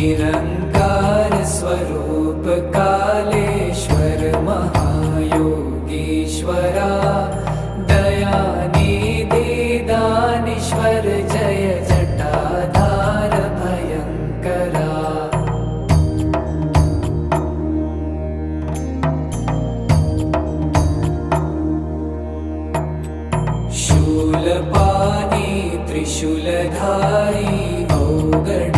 Nirankar Swaroop Kaleshwar महायोगीश्वरा Dayanidhi दानीश्वर Jai Jatadhar भयंकरा। Shoolpani त्रिशूलधारी औगण